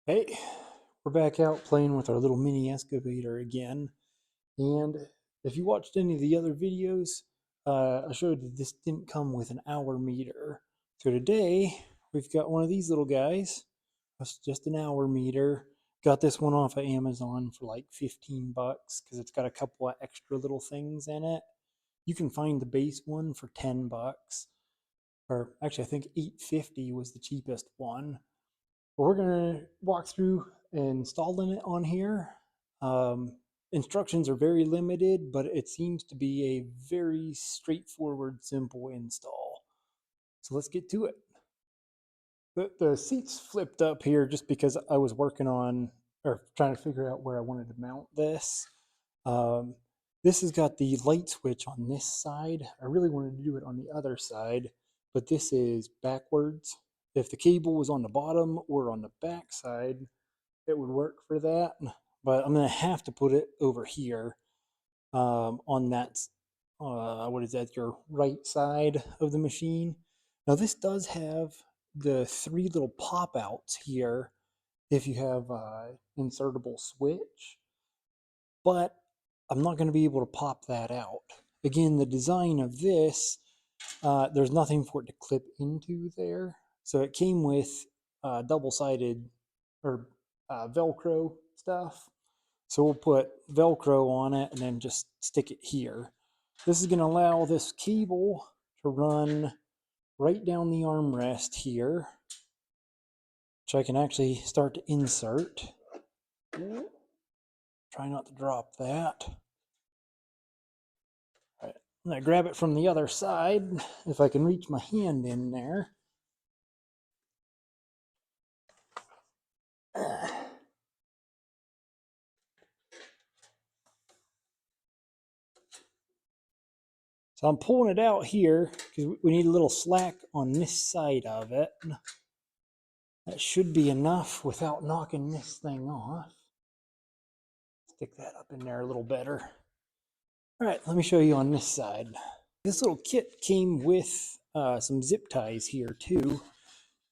Hey, we're back out playing with our little mini excavator again. And if you watched any of the other videos, I showed that this didn't come with an hour meter. So today we've got one of these little guys. It's just an hour meter. Got this one off of Amazon for like 15 bucks because it's got a couple of extra little things in it. You can find the base one for 10 bucks. Or actually, I think 8.50 was the cheapest one. But we're going to walk through installing it on here. Um, Instructions are very limited, but it seems to be a very straightforward, simple install. So let's get to it. The seats flipped up here just because I was working on or trying to figure out where I wanted to mount this. Um, this has got the light switch on this side. I really wanted to do it on the other side, but this is backwards. If the cable was on the bottom or on the back side, it would work for that. But I'm going to have to put it over here on that, what is that, your right side of the machine. Now, this does have the three little pop outs here if you have insertable switch, but I'm not going to be able to pop that out. Again, the design of this, there's nothing for it to clip into there. So it came with double-sided or Velcro stuff. So we'll put Velcro on it and then just stick it here. This is going to allow this cable to run right down the armrest here, which I can actually start to insert. Try not to drop that. All right, I'm going to grab it from the other side if I can reach my hand in there. So I'm pulling it out here because we need a little slack on this side of it. That should be enough without knocking this thing off. Stick that up in there a little better. All right, let me show you on this side. This little kit came with some zip ties here too.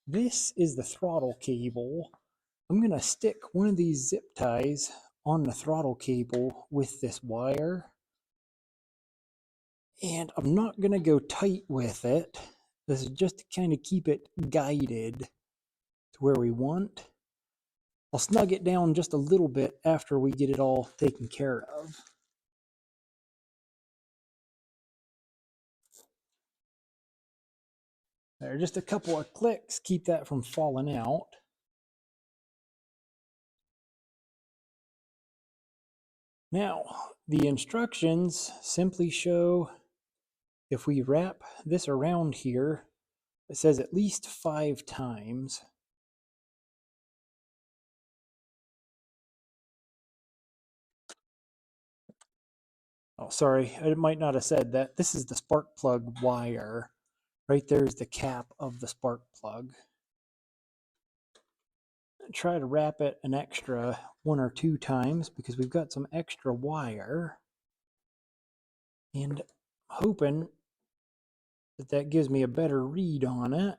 This is the throttle cable. I'm gonna stick one of these zip ties on the throttle cable with this wire. And I'm not gonna go tight with it. This is just to kind of keep it guided to where we want. I'll snug it down just a little bit after we get it all taken care of. There, just a couple of clicks, keep that from falling out. Now, the instructions simply show if we wrap this around here, it says at least 5 times. Oh, sorry, I might not have said that. This is the spark plug wire. Right there is the cap of the spark plug. Try to wrap it an extra 1 or 2 times because we've got some extra wire. And hoping that that gives me a better read on it.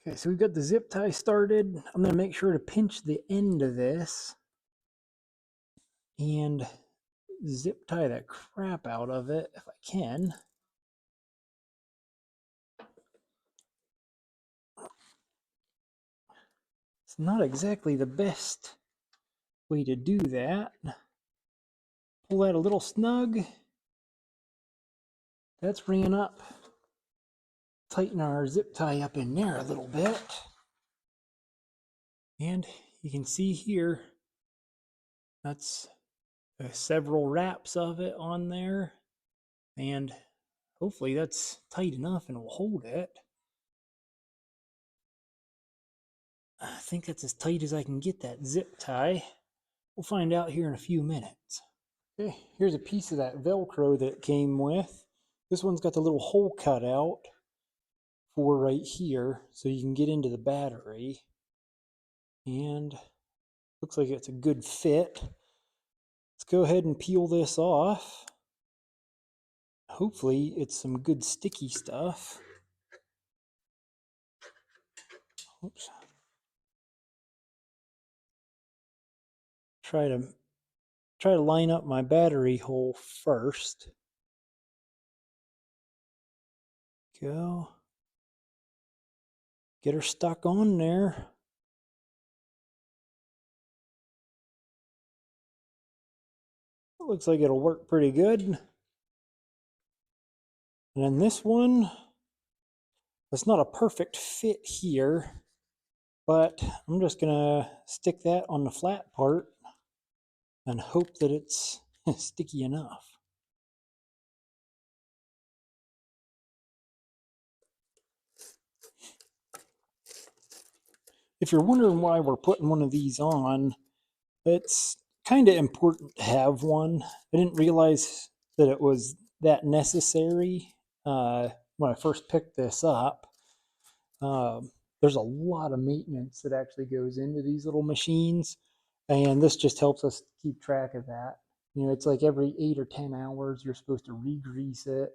Okay, so we've got the zip tie started. I'm going to make sure to pinch the end of this and zip tie the crap out of it if I can. It's not exactly the best way to do that. Pull that a little snug. That's ringing up. Tighten our zip tie up in there a little bit. And you can see here, that's several wraps of it on there. And hopefully that's tight enough and will hold it. I think that's as tight as I can get that zip tie. We'll find out here in a few minutes. Okay, here's a piece of that Velcro that it came with. This one's got the little hole cut out for right here so you can get into the battery. And looks like it's a good fit. Let's go ahead and peel this off. Hopefully it's some good sticky stuff. Oops. try to line up my battery hole first. Go. Get her stuck on there. It looks like it'll work pretty good. And then this one, it's not a perfect fit here, but I'm just gonna stick that on the flat part and hope that it's sticky enough. If you're wondering why we're putting one of these on, it's kind of important to have one. I didn't realize that it was that necessary when I first picked this up. There's a lot of maintenance that actually goes into these little machines, and this just helps us keep track of that. You know, it's like every 8 or 10 hours you're supposed to re-grease it.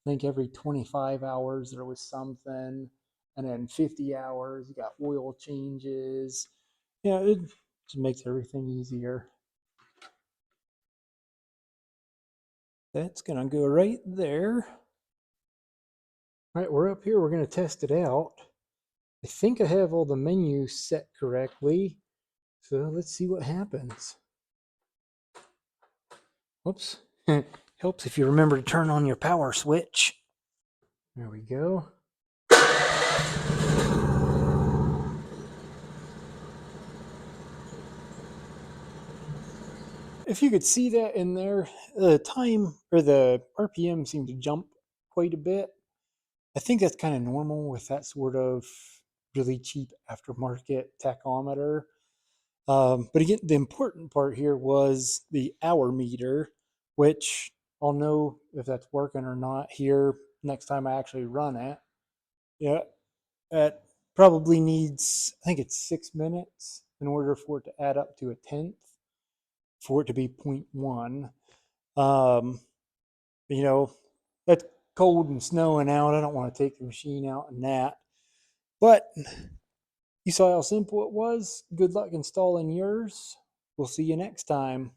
I think every 25 hours there was something, and then 50 hours you got oil changes. Yeah, it just makes everything easier. That's gonna go right there. All right, we're up here, we're gonna test it out. I think I have all the menus set correctly, so let's see what happens. Whoops. Helps if you remember to turn on your power switch. There we go. If you could see that in there, the time or the RPM seemed to jump quite a bit. I think that's kind of normal with that sort of really cheap aftermarket tachometer. But again, the important part here was the hour meter, which I'll know if that's working or not here next time I actually run it. Yeah, it probably needs, I think it's 6 minutes in order for it to add up to a tenth, for it to be 0.1. You know, it's cold and snowing out. I don't want to take the machine out in that. But you saw how simple it was. Good luck installing yours. We'll see you next time.